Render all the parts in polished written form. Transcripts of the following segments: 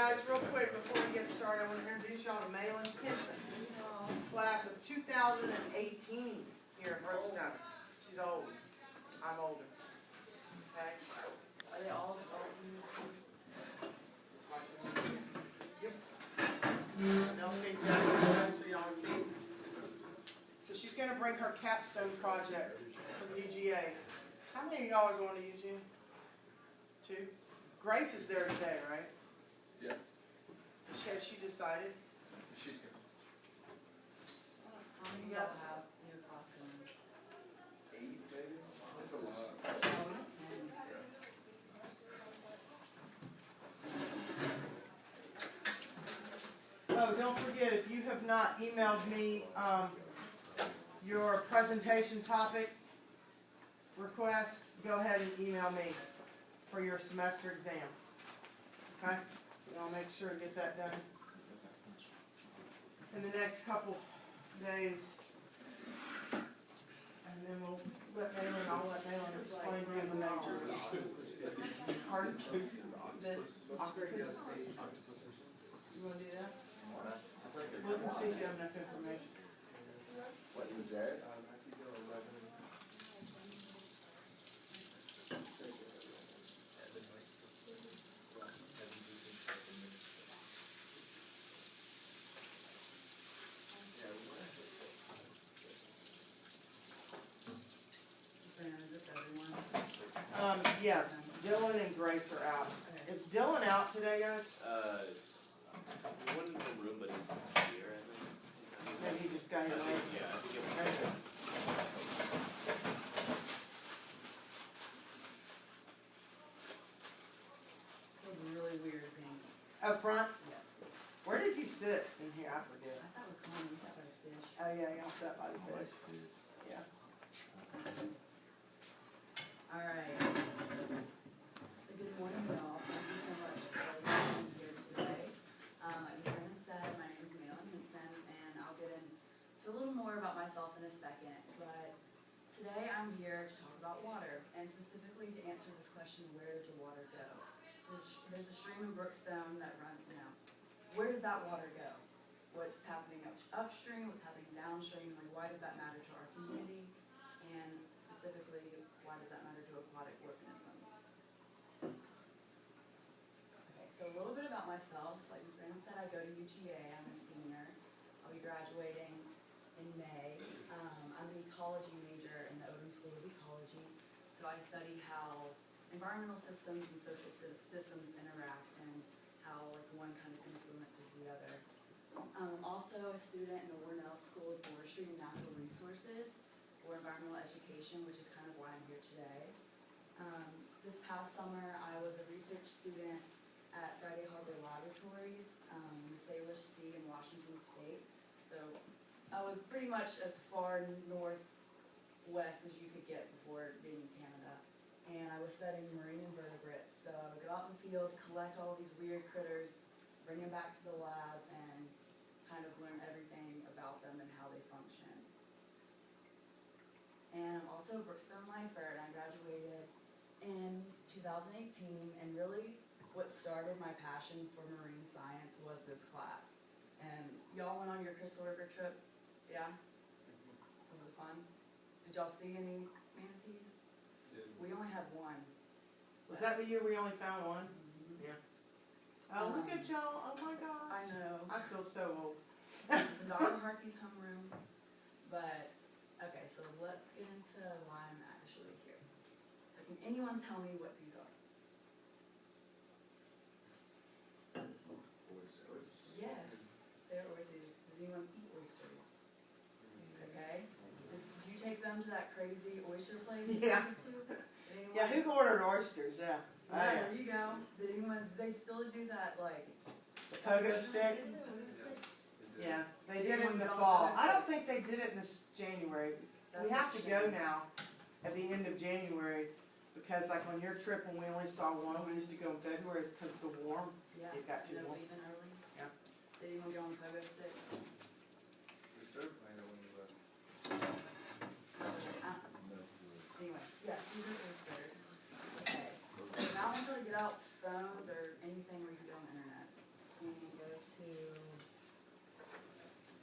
guys, real quick before we get started, I want to introduce y'all to MaylynEECapstone, class of 2018 here at Brookstone. She's old. I'm older. Okay? Are they all Yep. They'll be exactly for y'all too. So she's going to bring her capstone project from UGA. How many of y'all are going to UGA? 2? Grace is there today, right? Yeah. Has she decided? She's here. How many Yes. y'all have your costumes? 8, maybe? That's a lot. Oh, 10. Oh, don't forget, if you have not emailed me your presentation topic request, go ahead and email me for your semester exam. Okay? So I'll make sure to get that done in the next couple days. And then I'll let Maylyn explain to you the major. Pardon? This Octopuses. You want to do that? Look and see if you have enough information. What was that? is this everyone? Yeah, Dylan and Grace are out. Is Dylan out today, guys? One in the room, but it's here, I think. Maybe he just got here late. Yeah, I think it was. Okay. It was a really weird thing. Up front? Yes. Where did you sit in here? I forget. I sat with Colin, I sat by the fish. Oh, yeah, y'all sat by the fish. Yeah. Alright. Good morning, y'all. Thank you so much for being here today. Like Ms. Brandon said, my name is MaylynEECapstone, and I'll get into a little more about myself in a second. But today I'm here to talk about water, and specifically to answer this question, where does the water go? There's a stream in Brookstone that runs, where does that water go? What's happening upstream, what's happening downstream, like why does that matter to our community? And specifically, why does that matter to aquatic organisms? Okay, so a little bit about myself. Like Ms. Brandon said, I go to UGA. I'm a senior. I'll be graduating in May. I'm an ecology major in the Odom School of Ecology. So I study how environmental systems and social systems interact and how like one kind of influences the other. Also a student in the Warnell School of Forestry and Natural Resources for environmental education, which is kind of why I'm here today. This past summer, I was a research student at Friday Harbor Laboratories, in the Salish Sea in Washington State. So I was pretty much as far northwest as you could get before being in Canada. And I was studying marine invertebrates. So I would go out in the field, collect all these weird critters, bring them back to the lab, and kind of learn everything about them and how they function. And I'm also a Brookstone lifer, and I graduated in 2018, and really what started my passion for marine science was this class. And y'all went on your Crystal River trip, yeah? Was it fun? Did y'all see any manatees? We only had one. Was that the year we only found one? Mm-hmm. Yeah. Oh, look at y'all. Oh my gosh. I know. I feel so old. Dr. Harkey's homeroom. But, okay, so let's get into why I'm actually here. So can anyone tell me what these are? Oysters. Yes, they're oysters. Does anyone eat oysters? Okay. Did you take them to that crazy oyster place? you Yeah. went to? Did anyone? Yeah, who ordered oysters? Yeah. Oh, Yeah, yeah. there you go. Did anyone, they still do that, like? The pogo stick? Yeah, they did it in the fall. I don't think they did it in this January. We have to go now at the end of January because like on your trip when we only saw one, we used to go in February because the warm, Yeah. it got too No, warm. leaving early? Yeah. Did anyone go on the pogo stick? We started playing it when we left. Anyway, yes, these are oysters. Okay. Now I'm going to get out phones or anything where you can go on the internet. and go to,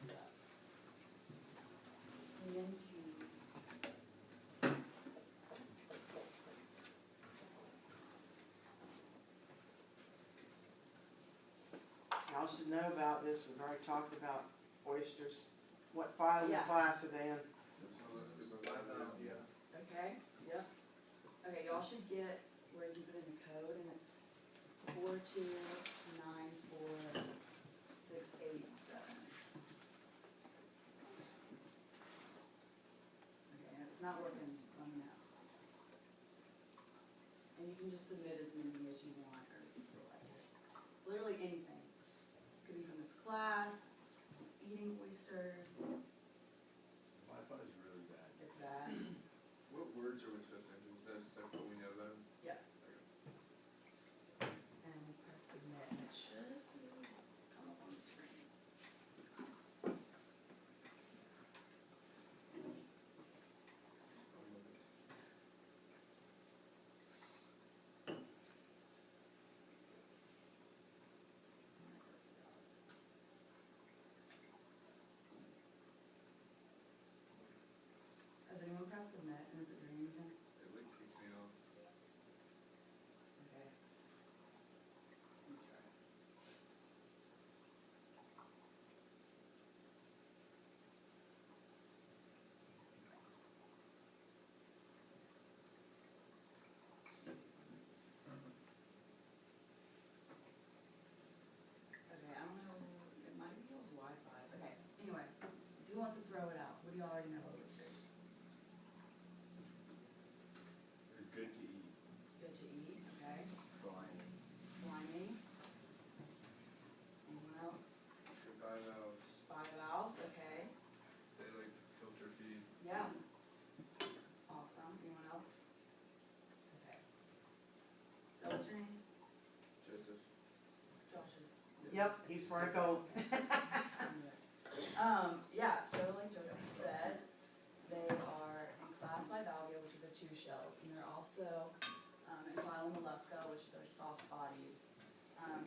what's that? It's maintain. Y'all should know about this, we've already talked about oysters. What file in Yeah. class are they in? So let's go back down. Yeah. Okay, yep. Okay, y'all should get where you put in the code, and it's 4294687. Okay, and if it's not working, let me know. And you can just submit as many as you want, or if you feel like it. Literally anything. Could be from this class, eating oysters, Wi-Fi is really bad. it's bad. What words are we supposed to enter? Is that just like what we know them? Yeah. And press submit, and it should come up on the screen. Has anyone pressed submit, and is it doing anything? It like kicked me off. Okay. Okay, I don't know, it might be y'all's Wi-Fi. Okay, anyway, so who wants to throw it out? What do y'all already know about oysters? They're good to eat. Good to eat, okay. Fine. Slimy. Anyone else? Good bivalves. Bivalves, okay. They like filter feed. Yeah. Awesome. Anyone else? Okay. So what's your name? Joseph. Josh's. Yep, he's Franco. Yeah, so like Joseph said, they are in class Bivalvia, which are the two shells, and they're also in phylum Mollusca, which is our soft bodies.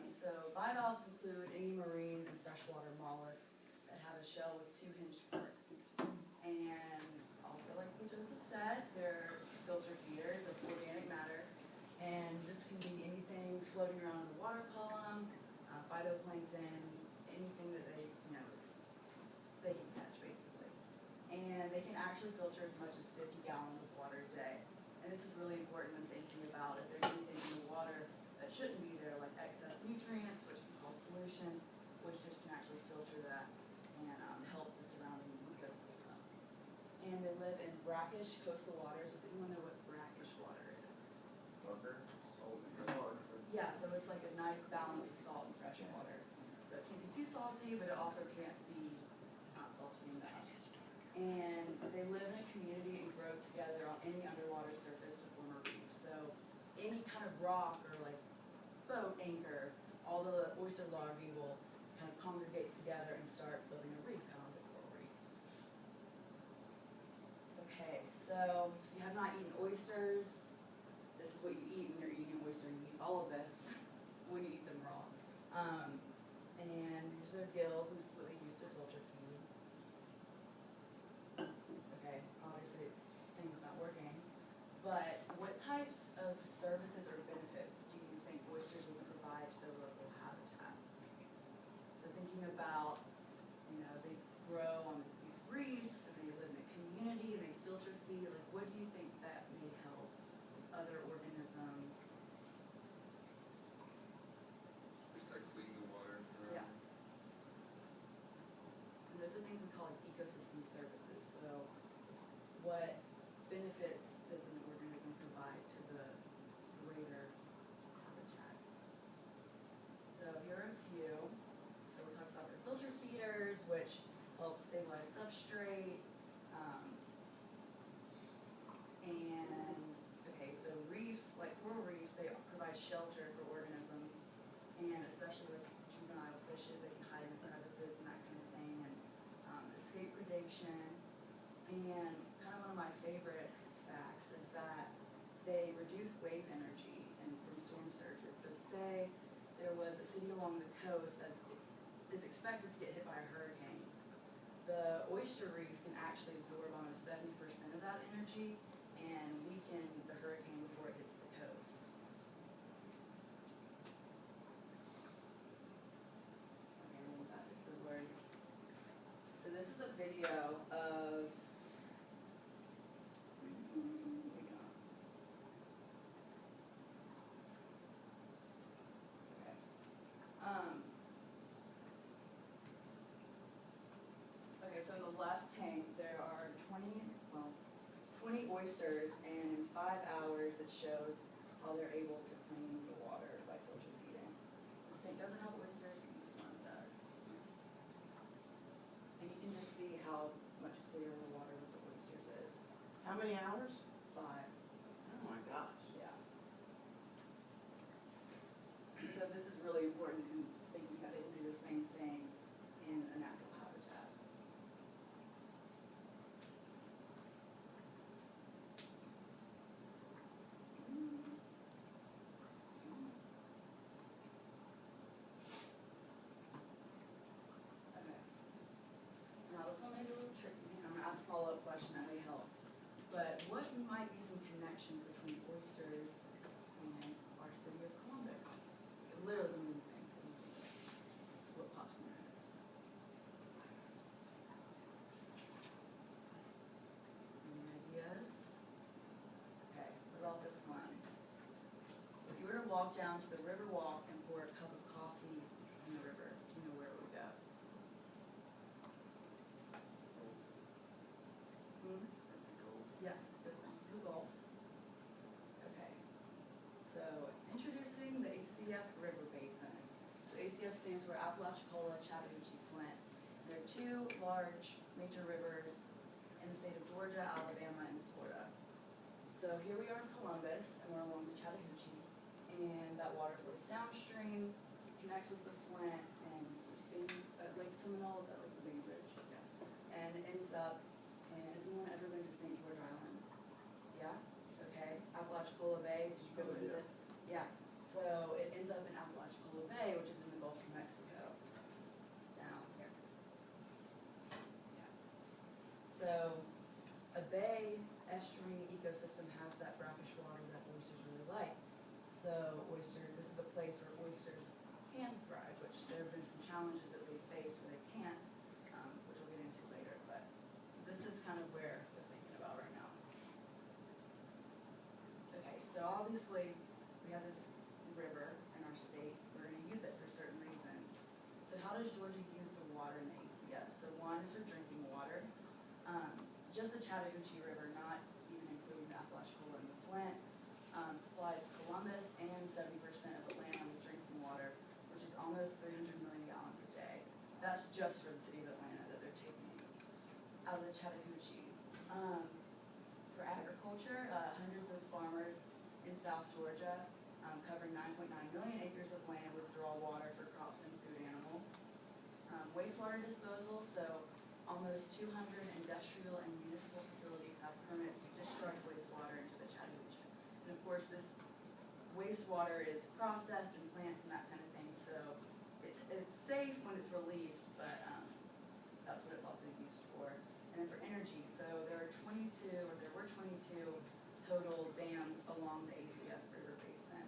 So bivalves include any marine and freshwater mollusks that have a shell with two hinged parts. And also, like what Joseph said, they're filter feeders of organic matter, and this can be anything floating around in the water column, phytoplankton, anything that they, they can catch basically. And they can actually filter as much as 50 gallons of water a day. And this is really important when thinking about if there's anything in the water that shouldn't be there, like excess nutrients, which can cause pollution. Oysters can actually filter that and help the surrounding ecosystem. And they live in brackish coastal waters. Does anyone know what brackish water is? Darker. Salty. Yeah, so it's like a nice balance of salt and fresh water. So it can't be too salty, but it also can't be not salty enough. And they live in a community and grow together on any underwater surface to form a reef. So any kind of rock or like boat anchor, all the oyster larvae will kind of congregate together and start building a reef, kind of like a coral reef. Okay, so if you have not eaten oysters, this is what you eat when you're eating an oyster. You eat all of this when you eat them raw. And these are their gills, and this is what they use to filter food. Okay, obviously thing's not working. But what types of services or benefits do you think oysters would provide to their local habitat? So thinking about, they grow on these reefs, and they live in a community, and they filter feed, like what do you think that may help other organisms? Just like clean the water. Yeah. And those are things we call like ecosystem services. So what benefits does an organism provide to the greater habitat? So here are a few. So we talked about their filter feeders, which help stabilize substrate. So reefs, like coral reefs, they provide shelter for organisms, and especially like juvenile fishes, they can hide in crevices and that kind of thing, and escape predation. And kind of one of my favorite facts is that they reduce wave energy and from storm surges. So say there was a city along the coast is expected to get hit by a hurricane, the oyster reef can actually absorb almost 70% of that energy and weaken the hurricane before it hits the coast. Okay, this is where. So this is a video of. Okay, so in the left tank there are 20 oysters, and in 5 hours it shows how they're able to clean the water by filter feeding. This tank doesn't have oysters, and this one does. And you can just see how much clearer the water with the oysters is. How many hours? 5. Oh my gosh. Yeah. So this is really important in thinking that they can do the same thing in a natural habitat. Okay. Now this one may be a little tricky. I'm gonna ask a follow-up question that may help. But what might be some connections between oysters and our city of Columbus? Literally the main thing. What pops in your head? Any ideas? Okay, what about this one? If you were to walk down to the river walk and pour a cup of coffee in the river, do you know where it would go? Hmm? Yeah, goes down to the Gulf. Okay. So introducing the Acf River Basin. So Acf stands for Apalachicola, Chattahoochee, Flint. There are 2 large major rivers in the state of Georgia, Alabama, and Florida. So here we are in Columbus, and we're along the Chattahoochee, and that water flows downstream, connects with the Flint, and Lake Seminole, is that like the Bay Bridge? Yeah. And ends up, and has anyone ever been to St. George Island? Yeah? Okay. Apalachicola Bay, did you go visit? Yeah. So it ends up in Apalachicola Bay, which is in the Gulf of Mexico. Down here. Yeah. So a bay estuarine ecosystem has that brackish water that oysters really like. So this is a place where oysters can thrive, which there have been some challenges that they face where they can't, which we'll get into later. But so this is kind of where we're thinking about right now. Okay, so obviously we have this river in our state. We're going to use it for certain reasons. So how does Georgia use the water in the ACF? So one is for drinking water. Just the Chattahoochee River, not even including the Apalachicola and the Flint, supplies Columbus and 70% of Atlanta with drinking water, which is almost 300 million gallons a day. That's just for the city of Atlanta that they're taking out of the Chattahoochee. For agriculture, hundreds of farmers in South Georgia, covering 9.9 million acres of land, withdraw water for crops and food animals. Wastewater disposal, so almost 200 industrial and municipal facilities have permits to discharge wastewater into the Chattahoochee. And of course, this wastewater is processed in plants and that kind of thing, so it's safe when it's released, but that's what it's also used for. And then for energy, so there were 22 total dams along the Acf River Basin,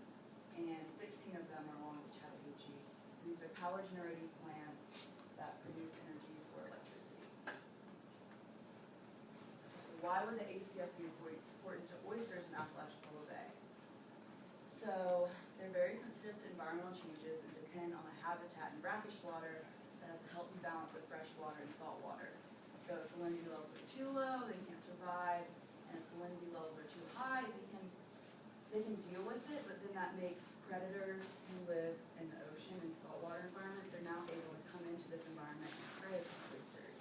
and 16 of them are along the Chattahoochee. And these are power generating plants that produce energy for electricity. So why would the ACF be important to oysters in Apalachicola Bay? So they're very sensitive to environmental changes and depend on a habitat in brackish water that has a healthy balance of fresh water and salt water. So if salinity levels are too low, they can't survive, and if salinity levels are too high, they can deal with it, but then that makes predators who live in the ocean and saltwater environments, they're now able to come into this environment and prey upon oysters.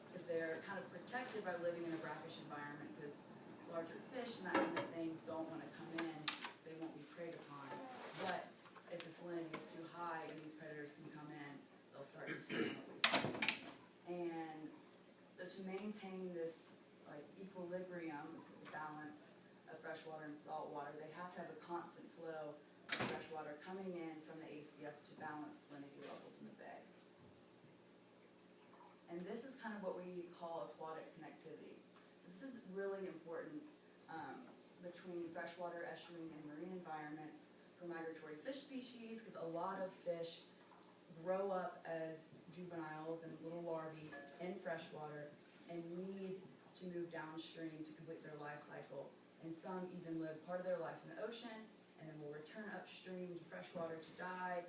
Because they're kind of protected by living in a brackish environment, because larger fish and that kind of thing don't want to come in, they won't be preyed upon. But if the salinity is too high and these predators can come in, they'll start to feed on the oysters. And so to maintain this equilibrium, this balance of fresh water and salt water, they have to have a constant flow of fresh water coming in from the ACF to balance salinity levels in the bay. And this is kind of what we call aquatic connectivity. So this is really important between freshwater, estuarine, and marine environments for migratory fish species, because a lot of fish grow up as juveniles and little larvae in freshwater and need to move downstream to complete their life cycle. And some even live part of their life in the ocean and then will return upstream to freshwater to die.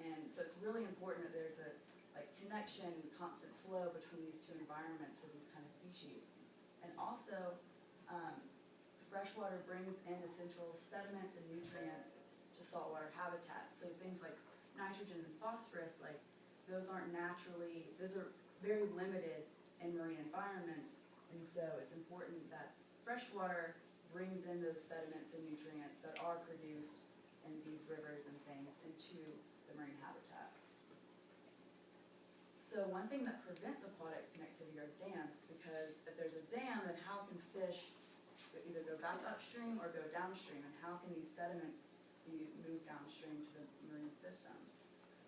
And so it's really important that there's a connection, constant flow between these two environments for these kind of species. And also, freshwater brings in essential sediments and nutrients to saltwater habitats. So things like nitrogen and phosphorus, those are very limited in marine environments. And so it's important that freshwater brings in those sediments and nutrients that are produced in these rivers and things into the marine habitat. So one thing that prevents aquatic connectivity are dams, because if there's a dam, then how can fish either go back upstream or go downstream, and how can these sediments be moved downstream to the marine system?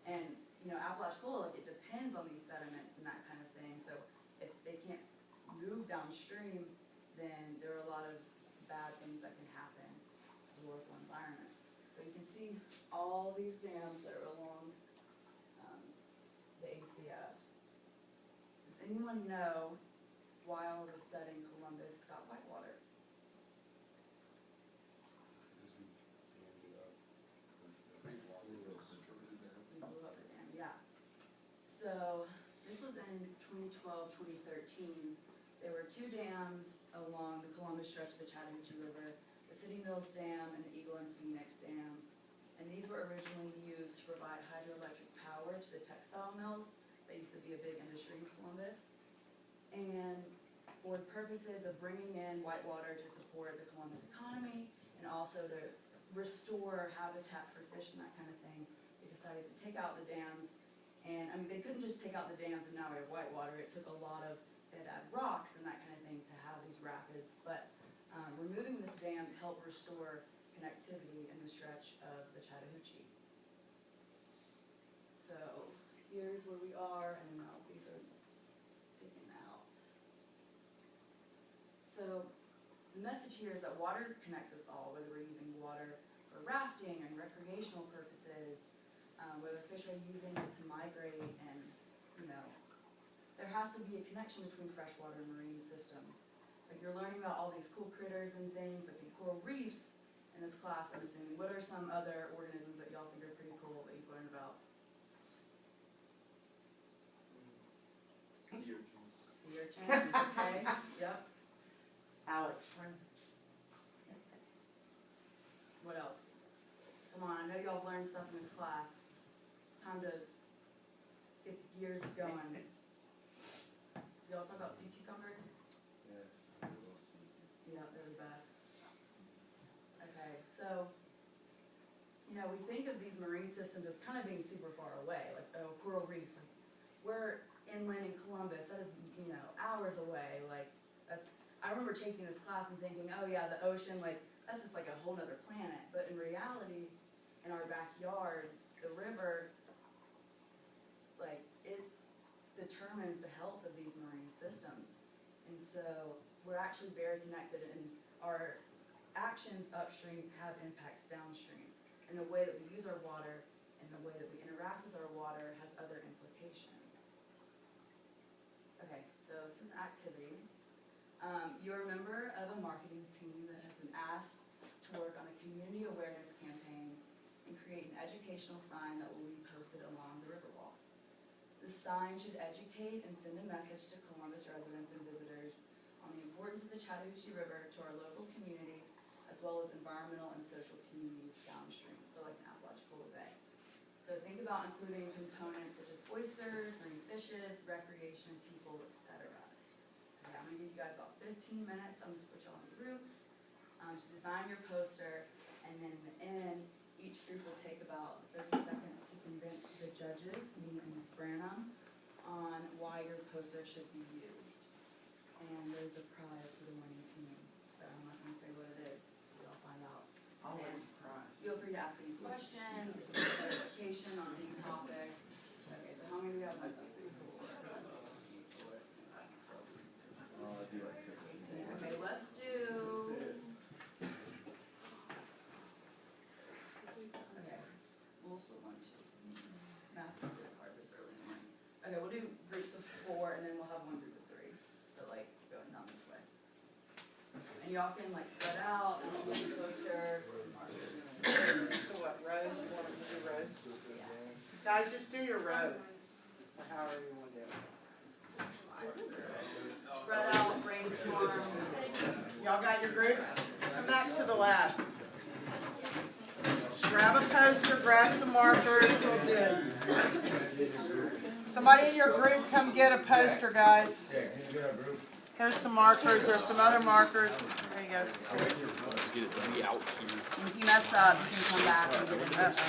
And, Apalachicola, it depends on these sediments and that kind of thing, so if they can't move downstream, then there are a lot of bad things that can happen to the local environment. So you can see all these dams that are along the ACF. Does anyone know why all of a sudden Columbus got whitewater? We blew up the dam, yeah. So this was in 2012, 2013. There were two dams along the Columbus stretch of the Chattahoochee River, the City Mills Dam and the Eagle and Phoenix Dam. And these were originally used to provide hydroelectric power to the textile mills that used to be a big industry in Columbus. And for the purposes of bringing in whitewater to support the Columbus economy and also to restore habitat for fish and that kind of thing, they decided to take out the dams. And they couldn't just take out the dams and now we have whitewater. It took a lot of, they had to add rocks and that kind of thing to have these rapids. But removing this dam helped restore connectivity in the stretch of the Chattahoochee. So here's where we are, and now these are taken out. So the message here is that water connects us all, whether we're using water for rafting and recreational purposes, whether fish are using it to migrate, and there has to be a connection between freshwater and marine systems. You're learning about all these cool critters and things, like coral reefs in this class, I'm assuming. What are some other organisms that y'all think are pretty cool that you've learned about? Sea urchins. Sea urchins, okay, yep. Alex. What else? Come on, I know y'all have learned stuff in this class. It's time to get the gears going. Did y'all talk about sea cucumbers? Yes. Yeah, they're the best. Okay, so, we think of these marine systems as kind of being super far away, like a coral reef. We're inland in Columbus, that is, hours away. I remember taking this class and thinking, oh yeah, the ocean, that's just like a whole nother planet. But in reality, in our backyard, the river, it determines the health of these marine systems. And so we're actually very connected, and our actions upstream have impacts downstream. And the way that we use our water and the way that we interact with our water has other implications. Okay, so this is activity. You're a member of a marketing team that has been asked to work on a community awareness campaign and create an educational sign that will be posted along the Riverwalk. The sign should educate and send a message to Columbus residents and visitors on the importance of the Chattahoochee River to our local community, as well as environmental and social communities downstream, so like in Apalachicola Bay. So think about including components such as oysters, marine fishes, recreation, people, etc. Okay, I'm going to give you guys about 15 minutes. I'm just put you all in groups to design your poster, and then in the end, each group will take about 30 seconds to convince the judges, me and Ms. Branham, on why your poster should be used. And there's a prize for the winning team, so I'm not going to say what it is. You'll find out. Always surprised. Feel free to ask any questions. y'all can like spread out and use the poster. So what, rows, you want to do rows? Guys, just do your row, or however you want to do it. Spread out, brainstorm. Y'all got your groups? Come back to the lab. Grab a poster, grab some markers. Somebody in your group come get a poster, guys. Here's some markers, there's some other markers. There you go. Let's get it out here. If you mess up, you can come back and get it.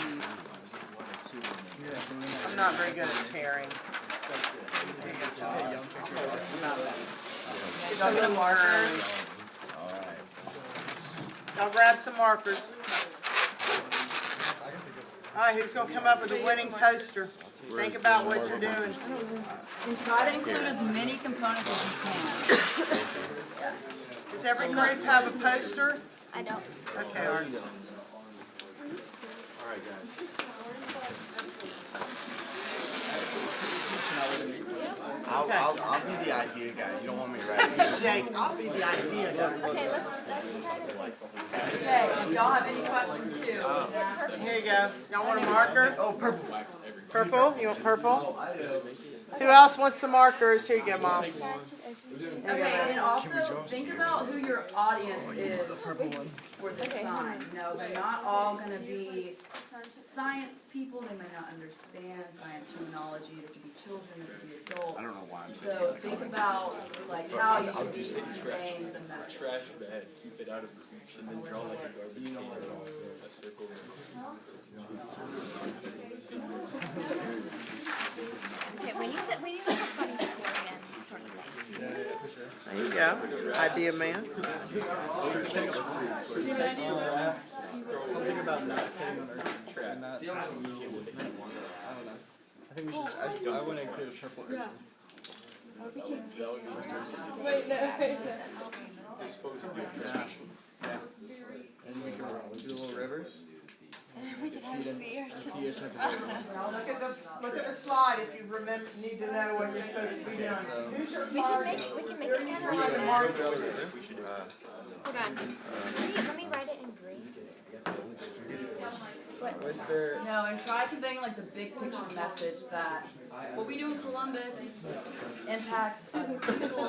I'm not very good at tearing. There you go. Get some markers. I'll grab some markers. All right, who's going to come up with a winning poster? Think about what you're doing. And try to include as many components as you can. Does every group have a poster? I don't. Okay, Art. Alright, guys. I'll be the idea guy. You don't want me to write it. Jake, I'll be the idea guy. Okay, let's try to. Okay, if y'all have any questions too. Here you go. Y'all want a marker? Oh, purple. Purple? You want purple? Who else wants some markers? Here you go, Moms. Okay, and also think about who your audience is for the sign. You know, they're not all going to be science people. They may not understand science terminology. There could be children, there could be adults. I don't know why I'm saying So think about like how you should be conveying the message. Trash bag, keep it out of reach, and then draw like a garbage can. A circle. Okay, we need like a funny slogan sort of thing. There you go. Idea man. Something about not sitting on Earth and not. I don't know. I think we should. I want to include a purple Earth. Wait, no. Dispose of your trash. Yeah. And we can do little rivers. We can have a sea urchin. Sea urchin. Now look at the slide if you need to know what you're supposed to be doing. Who's your We can target? make it kind of like a Mark. hold on. Let me write it in green. What? Was there? No, and try conveying like the big picture message that what we do in Columbus impacts other people.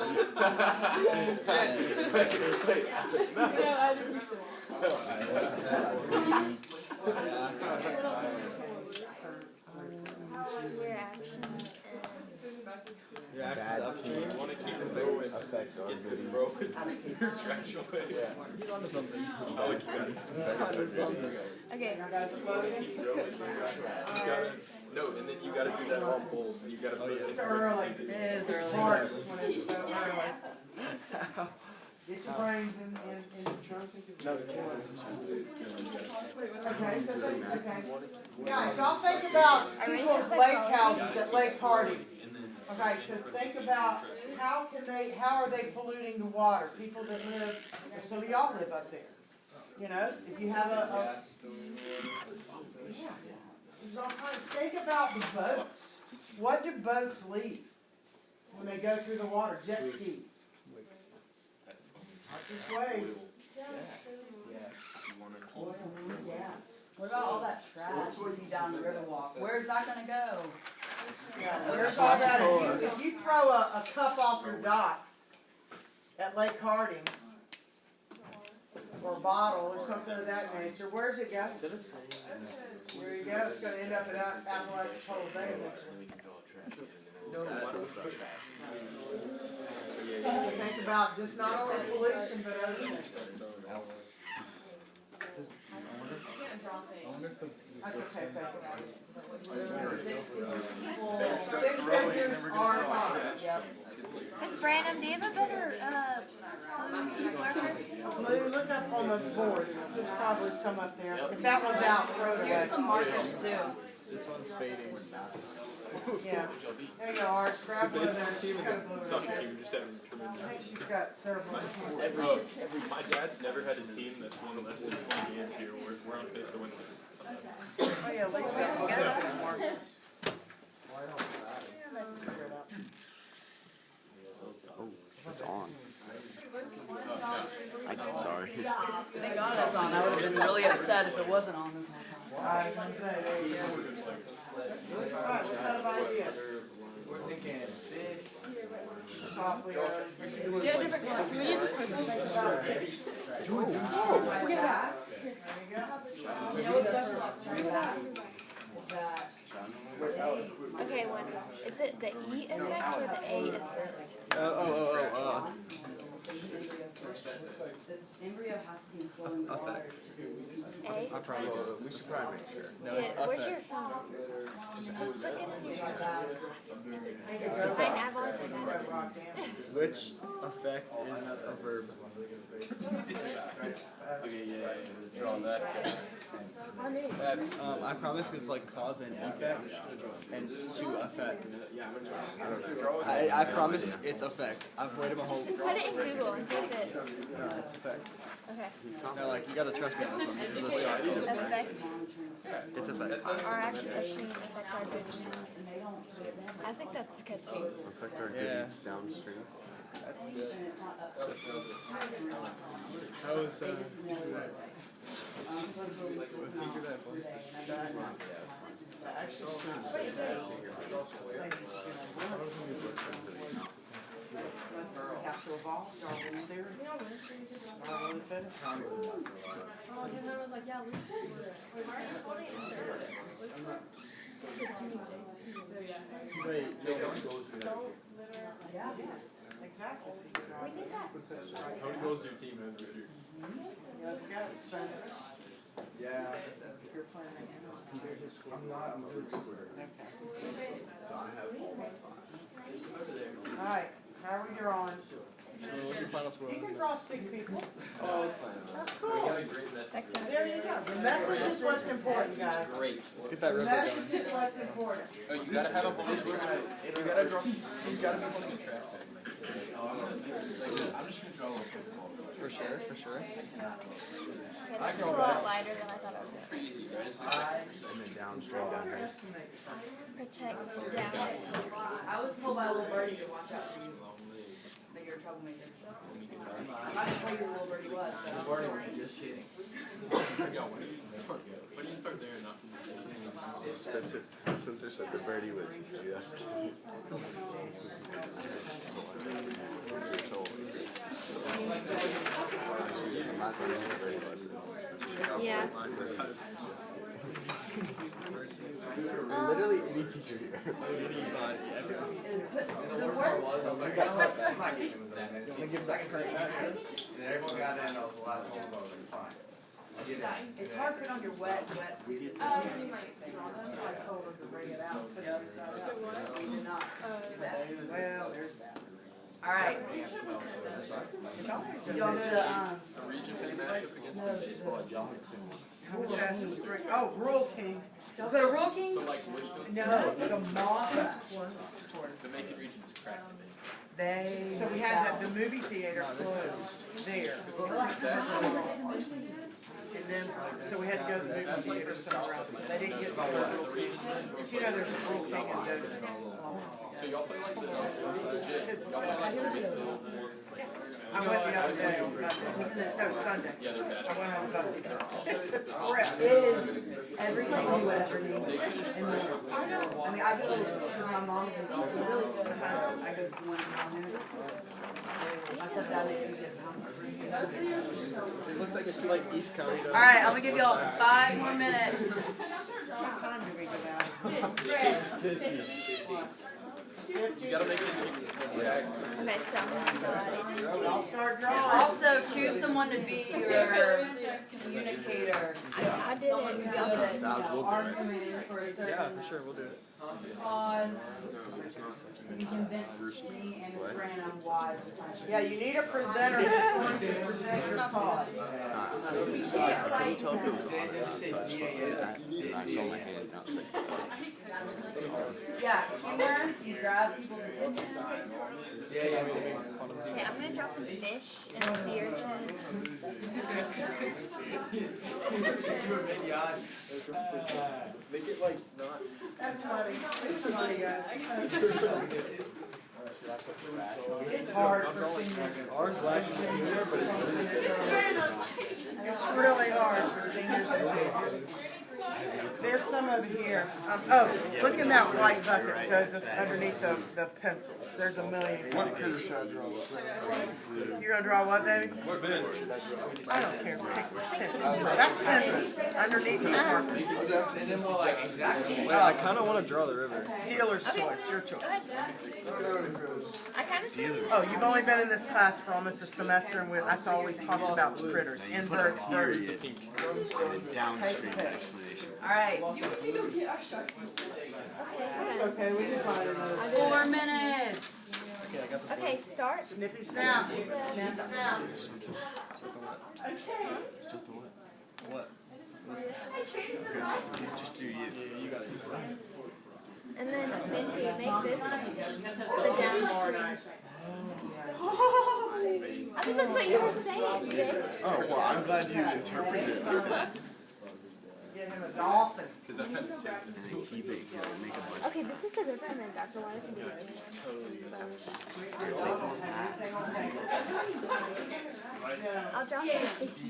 Your actions Your actions upstream. You want to keep it low and get the broken trash away. He's onto something. I like you guys. Onto something. Okay. Keep going. You gotta, no, and then you gotta do that all bold. You gotta put it It's early. It is It's early. harsh when it's so early. Get your brains in the trunk. Okay, so okay. Guys, y'all think about people's lake houses at Lake Hardy. Okay, so think about how are they polluting the water? People that live, some of y'all live up there. You know, if you have yeah, there's all kinds. Think about the boats. What do boats leave when they go through the water? Jet skis. Not just waves. Oil and gas. What about all that trash you see down the Riverwalk? Where's that gonna go? Yeah, where's all that? If you throw a cup off your dock at Lake Harding, or a bottle or something of that nature, where's it go? There you go. It's going to end up at Aquatic Bay. Think about just not only pollution but other things. That's okay. Stick figures are fine. Miss Brandon, do you have a better marker? Lou, look up on the board. There's probably some up there. If that one's out, throw it away. Here's some markers too. This one's fading. Yeah. There you go, Arch. Grab one of those. She's got a blue Suck one. it, you just having I tremendous. think she's got several. My dad's never had a team that's won less than 20 games here. We're on pace to win. Oh yeah, Lee's got one of the markers. Yeah, they can figure it out. Oh, it's on. upset if it wasn't on this whole time. I was gonna say, there you go. Alright, what kind of ideas? We're thinking fish. Softly, Get a different color. Can we use this purple? There We're gonna you go. You know what's special about spring bass? That Okay, one. Is it the E effect or the A effect? the embryo has to be in flowing water to be A? I promise. We should probably make sure. No, it's Yeah, where's your effect. phone? Just look in your Thank you, I've always been bad. Which effect is a verb? Okay, yeah. Draw that. I promise it's like cause and effect and to affect. I promise it's effect. I've waited my whole. Put it in Google and see if it. No, it's effect. Okay. No, like you gotta trust me on this one. This is a shot. Effect. It's effect. Or actually, affect our goodness. I think that's catchy. Affect our Yeah. goods downstream. That's good. How was secret apple? We have to evolve, Darwin's theory. Not really finished. Wait, Yeah, exactly. So you We need that. How many goals does your team have this year? let's go. Spencer. Yeah. If you're playing that game, I'm not, I'm a good square. okay. So I have all my five. Alright, how are we drawing? what's your final score? You can draw stick people. Oh, it's fine. That's We cool. got a great message. There you go. The message is what's important, guys. Great. Let's get that The river message going. is what's important. Oh, you gotta have a bonus. You gotta draw. You gotta be holding a trash bag. I'm just gonna draw a little football. For sure, for sure. Okay, this is a lot lighter than I thought it was going to Pretty easy, right? It's And then downstream down here. Underestimates something. be. Protect down. I was told by a little birdie to watch out for you. That you're a troublemaker. I'm not sure who your little birdie was. But Just kidding. When do you start there and not? Spencer said the birdie was just kidding. I'm not telling you the birdie was. Yeah. Literally any teacher here. is it work? I'm not giving him that. I'm gonna give that credit back. Then everyone got in, I was the last one, I was like, fine. I'll get it. It's hard to put on your wet seat. That's why I told us to bring it out. We did not. Well, there's that. All right. It's You want me to, A region same matchup against the baseball. How was that this spring? Oh, Rural King. y'all go to Rural King? So like Wishfield, No, the moth is closed. the Macon region is cracked. They. So we had the movie theater closed there. And then, so we had to go to the movie theater somewhere else. They didn't get to Rural King. But you know, there's a Rural King in Dover. So y'all play like this, legit. Y'all play like Wishfield. I went the other day on Monday. No, Sunday. Yeah, they're bad. I went on Monday. It's a trip. It is everything you would ever need. I know. I mean, I go to my mom's and it's really good. I go to one of my mom's. I said that makes me get hungry. It looks like it's like East County. All right, I'm gonna give y'all 5 more minutes. What time do we get out? You gotta make it exact. Okay, so I'm going to draw. I'll start drawing. Also, choose someone to be your communicator. I did it. You got it. Argument for a certain Yeah, for sure, we'll do it. cause. You convince me and his friend I'm wise. Yeah, you need a presenter that's going to present your cause. Can you tell if it was on the outside? And I saw my hand outside. Yeah, humor, you grab people's attention. Yeah. Okay, I'm going to draw some fish and a sea urchin. Make it like not. That's funny. It's funny, guys. It's hard for seniors. Ours lacks humor, but it's really good. It's really hard for seniors and juniors. There's some over here. Oh, look in that white bucket, Joseph, underneath the pencils. There's a million. What critter should I draw? You're gonna draw what, baby? What critter should I draw? I don't care. Pick pencils. That's pencils. Underneath the markers. And then we'll like exactly. Well, I kind of want to draw the river. Dealer's choice. Your choice. I kind of see. Oh, you've only been in this class for almost a semester, and that's all we've talked about is critters. Inverts, birds. Downstream explanation. All right, It's okay, we can find another. 4 minutes. Okay, start. Snippy snap. Snippy snap. What? Just do you. You got it. And then Benji, make this the down. I think that's what you were saying, Jay. Oh, well, I'm glad you interpreted it. Get him a dolphin. Keep it, make a bunch. Okay, this is the river, and then Dr. Water can be I'll draw some fishes.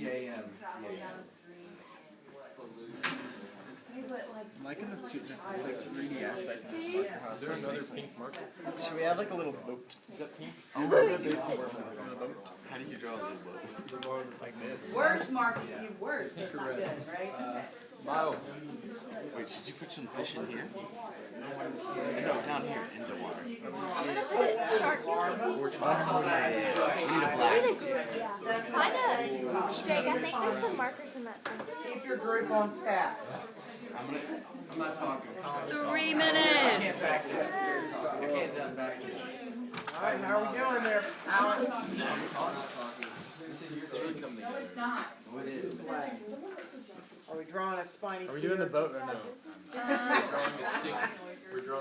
I'm liking the 3D aspect. Is there another pink marker? Should we add like a little boat? Is that pink? Oh, how do you draw a little boat? Like this. Worse, Mark. Worse. That's not good, right? Miles. Wait, did you put some fish in here? No, down here, in the water. Shark. Oh, yeah. We need a black. Yeah. Find a, Jake, I think there's some markers in that thing. Keep your group on task. I'm not talking. 3 minutes. I can't done back. All right, how are we doing there, Alan? No, it's not. Oh, it is. Are we drawing a spiny Are we doing the seal? boat or no?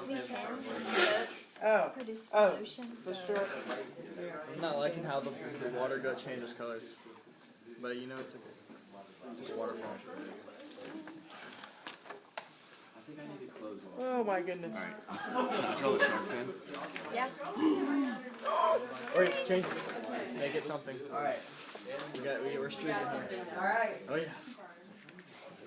We can. Boats Oh, produce oh, pollution, the so. short. I'm not liking how the water go changes colors. But you know, it's just waterfall. I think I need to close off. Oh my goodness. Can I draw the shark fin? Yeah. Wait, change it. Make it something. Alright. We're streaking here. Alright. Oh yeah.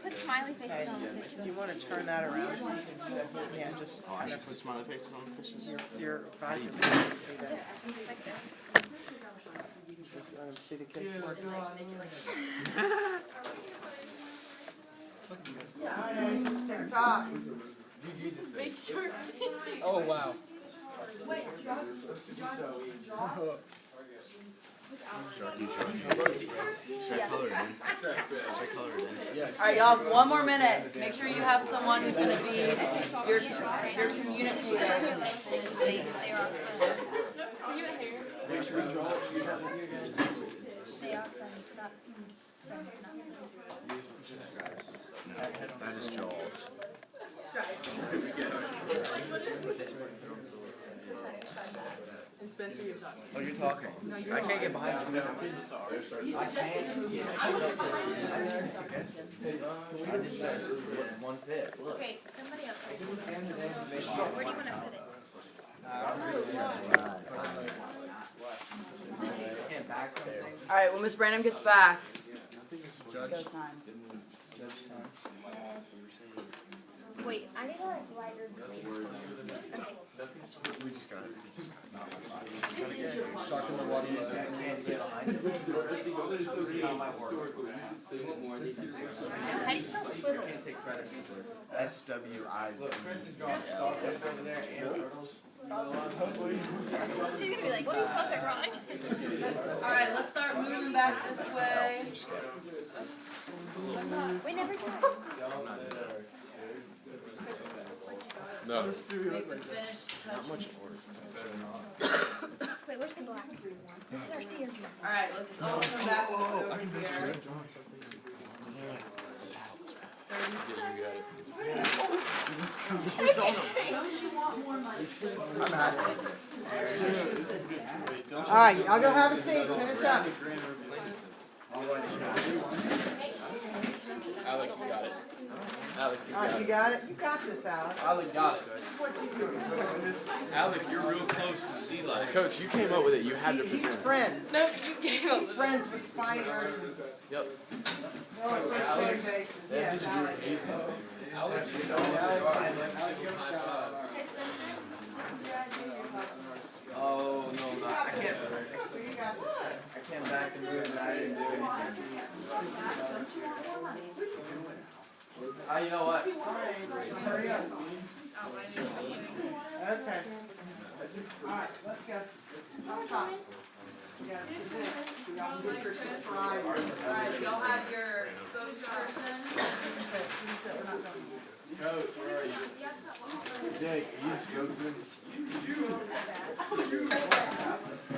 Put smiley faces Okay, on the do fishes. you want to turn that around so you can, yeah, just, Oh, I should put smiley faces on the fishes. your advisor can see that. Just like this. Just let him see the kids work. Alright, Ange, just TikTok. Big short fish. Oh wow. Sharky. Should I color it in? Should I color it in? Yes. Alright, y'all have 1 more minute. Make sure you have someone who's gonna be your communicator. They are friends. Are you a hair? They are friends. Stop. Friends, not That is Jaws. And Spencer, you're talking. Oh, you're talking. I can't get behind him. One fit. Look. Okay, somebody else. Where do you want to put it? Can't back something. Alright, when Miss Branham gets back, go Judge. time. Wait, I need to like lighter green. Okay. We just got it. Shark in the water. Can't get behind him. Not my work. How do you spell swivel? Can't take credit for this. SWI. Look, Chris is drawing starfish over there and turtles. She's gonna be like, well, you spelled it wrong. Alright, let's start moving back this way. We never did. No. Make the finish touch. Wait, where's the black? This is our senior dream. Alright, let's all come back over here. 'Alright, I'll go have a seat, finish up. Alec, you got it. Alec, you All right, got you it. got it? You got this, Alex. Alec got it. What you doing? Alec, you're real close to sea life. Coach, you came up with it. You had to He's present. friends. Nope, you gave He's friends with spiny urchins. Yep. No, on first name basis. Yes, Alex. Alec, you know, Oh no, not. I can't. So you got this. I came back and moved and I didn't do anything. You know what? Hurry up. Okay. Alright, let's go. Top, top. You gotta do this. You gotta get your surprise. Alright, y'all have your spokesperson. Coach, where are you? Jake, are you spokesman?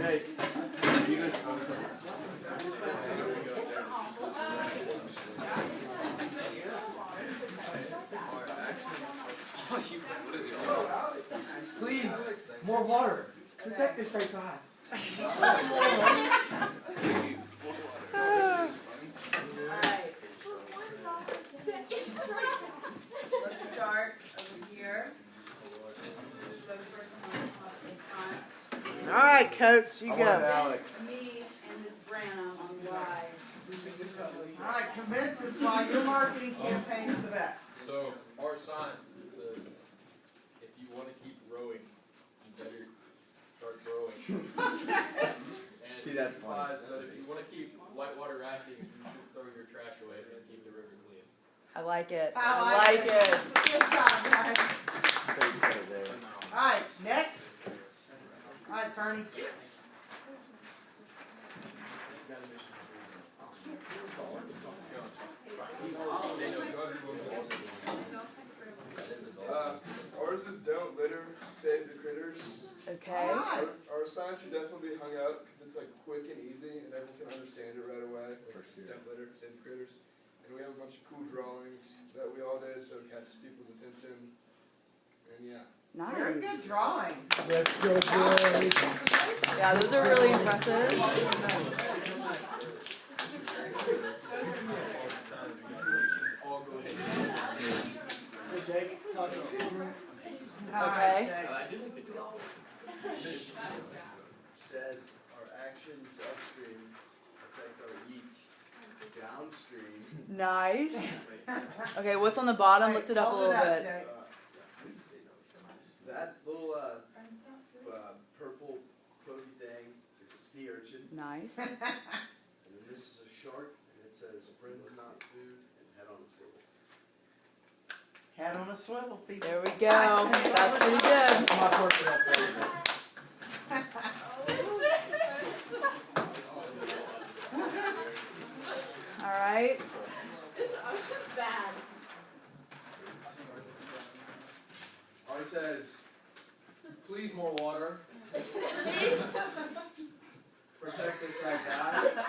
Jake, are you the spokesman? Please, more water. Protect this great class. Alright. Let's start over here. Spokesperson on in front. Alright, Coach, you go. Convince me and Ms. Branham on why we should do this. Alright, convince us why your marketing campaign is the best. So, our sign says, if you want to keep rowing, you better start growing. And See, that's it implies that if you want to keep whitewater rafting, you should throw your trash away and keep the river clean. I like it. I like it. Good job, guys. So you put it there. Alright, next. Alright, Fernie. Ours is don't litter, save the critters. Okay. Alright. Our sign should definitely be hung up because it's like quick and easy and everyone can understand it right away. Like it's just don't litter, save the critters. And we have a bunch of cool drawings that we all did so it catches people's attention. And yeah. Very good Nice. drawings. Yeah, those are really impressive. Okay. Says our actions upstream affect our eats downstream. Nice. Okay, what's on the bottom? Lift it up a Hold little bit. Jake. That little purple pokey thing is a sea urchin, Nice. and then this is a shark, and it says friends not food and head on a swivel. Head on a swivel, people. There we go. That's pretty good. My personal favorite. All right. This ocean's bad. Ours says, please more water. Protect us like that.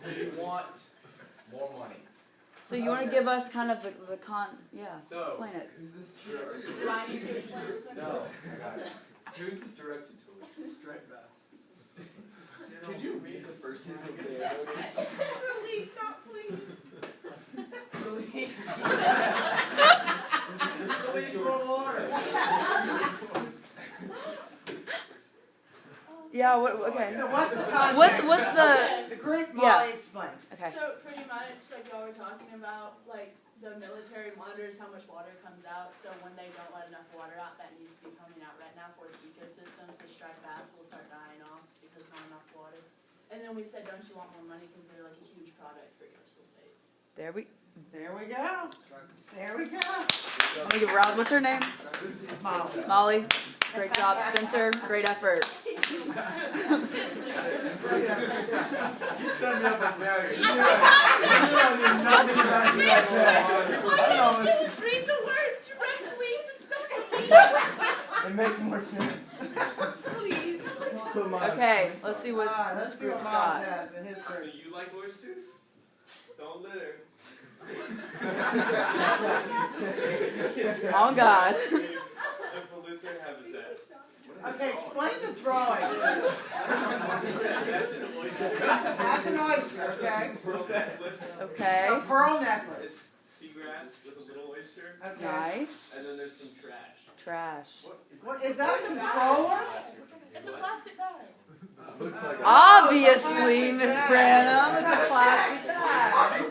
We want more money. So you want to give us kind of the yeah, So, explain it. who's this? Do I need to explain this? No. Who's this directed towards? Striped bass. Could you read the first name of the arrow? Release, stop, please. Please. Please for water. Yeah. What? Okay. So what's the context? What's the? The Greek Yeah. Molly explain. Okay. So pretty much, like y'all were talking about, like the military monitors how much water comes out. So when they don't let enough water out, that needs to be coming out right now for the ecosystems. The striped bass will start dying off because not enough water. And then we said, don't you want more money because they're like a huge product for coastal states. There we go. There we go. Let me give Rob. What's her name? Molly. Molly. Great job, Spencer. Great effort. You set me up for failure. You don't nothing about what I said. Just read the words. You read please instead of It makes more sense. please. Put my Okay. Let's see what Alright, this let's see what group's Miles got. has in his group. you like oysters? Don't litter. Oh God. And pollutant habitat. Okay, explain the drawing. That's an oyster, okay? Okay. A pearl necklace. Seagrass with a little oyster, Okay. Nice. and then there's some trash. Trash. What, is that a controller? It's a plastic bag. Looks like Obviously, Miss Branham, it's a plastic bag.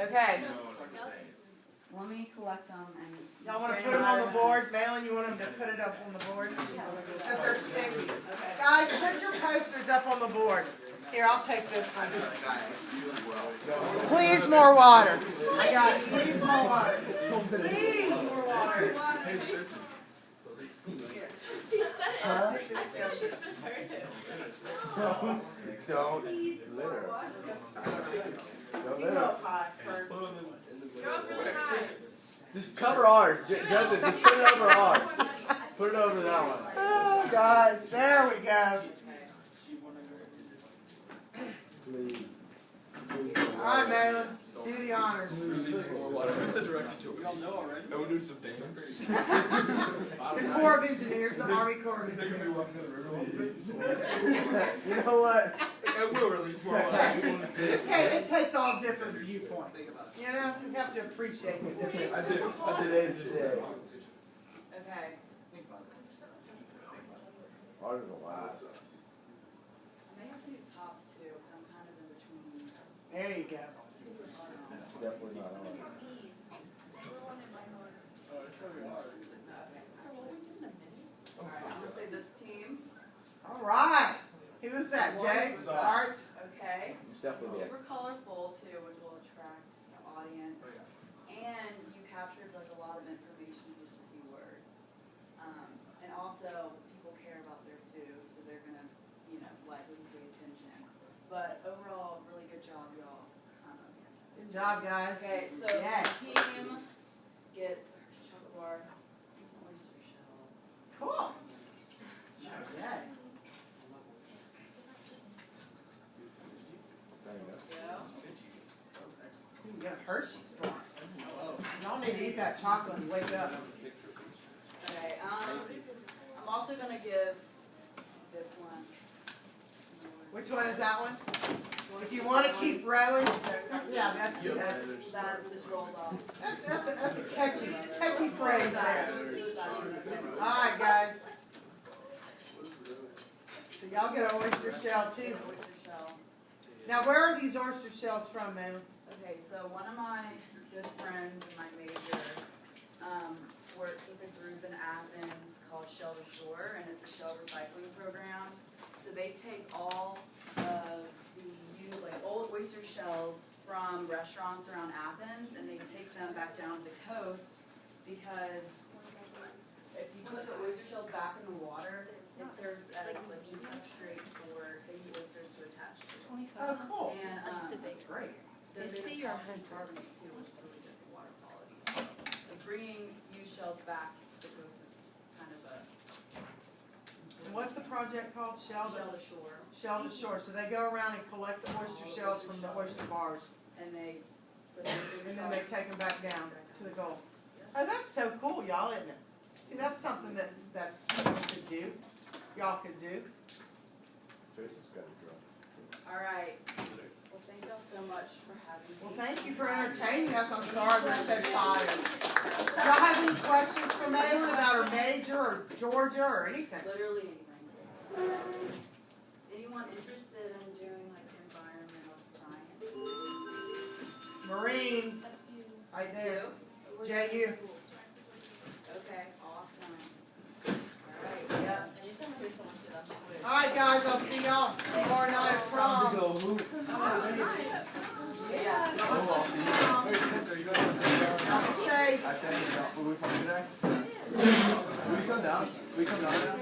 Okay. Let me collect them and. Y'all wanna put them on the board? Maylin, you want them to put it up on the board? Because they're sticky. Guys, put your posters up on the board. Here, I'll take this one. Please more water. I got it. Please more water. Please, more water. He said it. I just heard him. don't litter. Don't You litter. go up high, Kurt. You're up really high. Just cover ours. Joseph, just put it over ours. Put it over that one. Oh, guys, there we go. Please. All right, Maylin, do the honors. Who's the director to us? Owners of dams. The Corps of Engineers, the Army Corps of Engineers. You know what? And we'll release more water. It takes all different viewpoints. You know, you have to appreciate the difference. I do. Today's the day. Okay. Ours is a lot. I may have to do top two because I'm kind of in between. There you go. It's definitely not ours. Alright, I'm gonna say this team. All right. Who was that, Jay? Art? Okay. It's definitely Super colorful too, which will attract the audience. And you captured like a lot of information in just a few words. And also people care about their food, so they're gonna, likely pay attention. But overall, really good job, y'all. Good job, guys. Okay, so Yes. the team gets a chocolate bar, oyster shell. Cool. Okay. You can get a Hershey's bar. Y'all need to eat that chocolate and wake up. Okay, I'm also gonna give this one. Which one is that one? If you want to keep rowing, yeah, that's That just rolls off. that's a catchy phrase there. All right, guys. So y'all get an oyster shell too. Oyster shell. Now, where are these oyster shells from, man? Okay, so one of my good friends in my major works with a group in Athens called Shell to Shore, and it's a shell recycling program. So they take all of the old oyster shells from restaurants around Athens, and they take them back down to the coast because if you put the oyster shells back in the water, it serves as a substrate for baby oysters to attach to. Oh, cool. And Great. they're made of calcium carbonate too, which is really good for water quality. So like bringing used shells back to the coast is kind of a And what's the project called? shell to shore, Shell to Shore. So they go around and collect the oyster shells from the oyster bars, and they and then they take them back down to the Gulf. Oh, that's so cool, y'all, isn't it? See, that's something that people could do. Y'all could do. Jason's got a drum. All right. Well, thank y'all so much for having me. Well, thank you for entertaining us. I'm sorry we're so tired. Y'all have any questions for Maylin about her major or Georgia or anything? Literally anything. Anyone interested in doing like environmental science? Marine, right there. JU. Okay, awesome. All right, yep. Anytime I hear someone say that, All right, guys, I'll see y'all tomorrow night at prom. Yeah. Safe. I think, will we come today? Will you come down? Will you come down now?